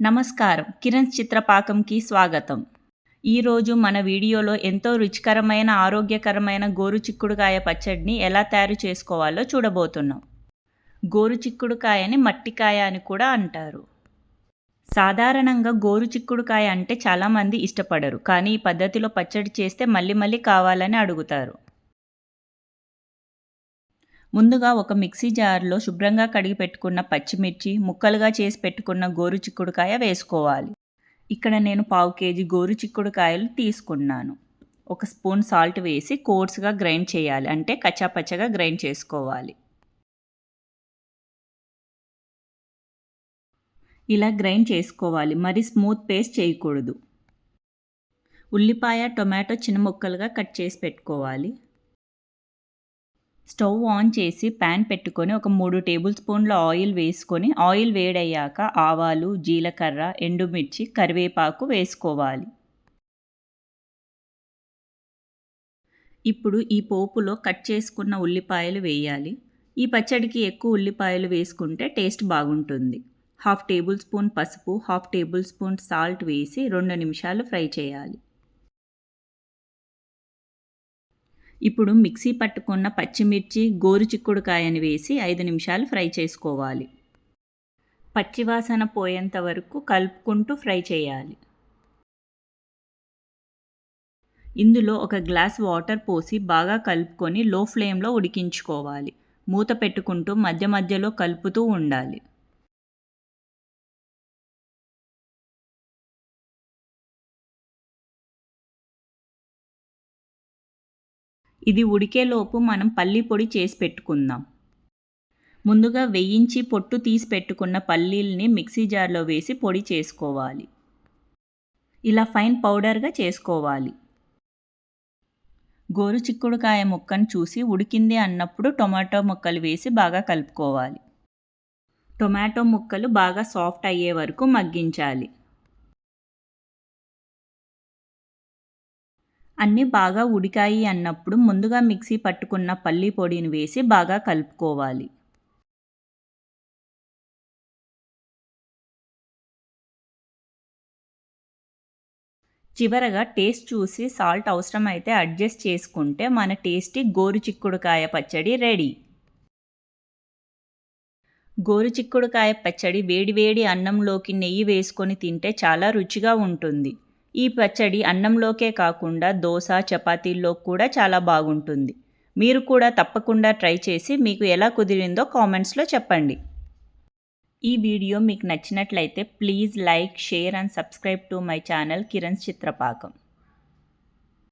నమస్కారం. కిరణ్ చిత్రపాకంకి స్వాగతం. ఈరోజు మన వీడియోలో ఎంతో రుచికరమైన, ఆరోగ్యకరమైన గోరుచిక్కుడుకాయ పచ్చడిని ఎలా తయారు చేసుకోవాలో చూడబోతున్నాం. గోరుచిక్కుడుకాయని మట్టికాయ అని కూడా అంటారు. సాధారణంగా గోరుచిక్కుడుకాయ అంటే చాలామంది ఇష్టపడరు. కానీ ఈ పద్ధతిలో పచ్చడి చేస్తే మళ్ళీ మళ్ళీ కావాలని అడుగుతారు. ముందుగా ఒక మిక్సీ జార్లో శుభ్రంగా కడిగి పెట్టుకున్న పచ్చిమిర్చి, ముక్కలుగా చేసి పెట్టుకున్న గోరుచిక్కుడుకాయ వేసుకోవాలి. ఇక్కడ నేను 1/2 కేజీ గోరుచిక్కుడుకాయలు తీసుకున్నాను. 1 స్పూన్ సాల్ట్ వేసి కోర్స్‌గా గ్రైండ్ చేయాలి. అంటే కచ్చాపచ్చాగా గ్రైండ్ చేసుకోవాలి. ఇలా గ్రైండ్ చేసుకోవాలి. మరి స్మూత్ పేస్ట్ చేయకూడదు. ఉల్లిపాయ, టొమాటో చిన్న ముక్కలుగా కట్ చేసి పెట్టుకోవాలి. స్టవ్ ఆన్ చేసి ప్యాన్ పెట్టుకొని ఒక 3 టేబుల్ స్పూన్ల ఆయిల్ వేసుకొని ఆయిల్ వేడయ్యాక ఆవాలు, జీలకర్ర, ఎండుమిర్చి, కరివేపాకు వేసుకోవాలి. ఇప్పుడు ఈ పోపులో కట్ చేసుకున్న ఉల్లిపాయలు వేయాలి. ఈ పచ్చడికి ఎక్కువ ఉల్లిపాయలు వేసుకుంటే టేస్ట్ బాగుంటుంది. 1/2 టేబుల్ స్పూన్ పసుపు, 1/2 టేబుల్ స్పూన్ సాల్ట్ వేసి 2 నిమిషాలు ఫ్రై చేయాలి. ఇప్పుడు మిక్సీ పట్టుకున్న పచ్చిమిర్చి, గోరుచిక్కుడుకాయని వేసి 5 నిమిషాలు ఫ్రై చేసుకోవాలి. పచ్చివాసన పోయేంత వరకు కలుపుకుంటూ ఫ్రై చేయాలి. ఇందులో 1 గ్లాస్ వాటర్ పోసి బాగా కలుపుకొని లో ఫ్లేమ్లో ఉడికించుకోవాలి. మూత పెట్టుకుంటూ మధ్య మధ్యలో కలుపుతూ ఉండాలి. ఇది ఉడికేలోపు మనం పల్లి పొడి చేసి పెట్టుకుందాం. ముందుగా వేయించి పొట్టు తీసి పెట్టుకున్న పల్లీల్ని మిక్సీ జార్లో వేసి పొడి చేసుకోవాలి. ఇలా ఫైన్ పౌడర్గా చేసుకోవాలి. గోరుచిక్కుడుకాయ ముక్కను చూసి ఉడికింది అన్నప్పుడు టొమాటో ముక్కలు వేసి బాగా కలుపుకోవాలి. టొమాటో ముక్కలు బాగా సాఫ్ట్ అయ్యే వరకు మగ్గించాలి. అన్నీ బాగా ఉడికాయి అన్నప్పుడు ముందుగా మిక్సీ పట్టుకున్న పల్లి పొడిని వేసి బాగా కలుపుకోవాలి. చివరగా టేస్ట్ చూసి సాల్ట్ అవసరమైతే అడ్జస్ట్ చేసుకుంటే మన టేస్టీ గోరుచిక్కుడుకాయ పచ్చడి రెడీ. గోరుచిక్కుడుకాయ పచ్చడి వేడివేడి అన్నంలోకి నెయ్యి వేసుకొని తింటే చాలా రుచిగా ఉంటుంది. ఈ పచ్చడి అన్నంలోకే కాకుండా దోస, చపాతీల్లో కూడా చాలా బాగుంటుంది. మీరు కూడా తప్పకుండా ట్రై చేసి మీకు ఎలా కుదిరిందో కామెంట్స్లో చెప్పండి. ఈ వీడియో మీకు నచ్చినట్లయితే please like, share and subscribe to my channel Kiran చిత్రపాకం.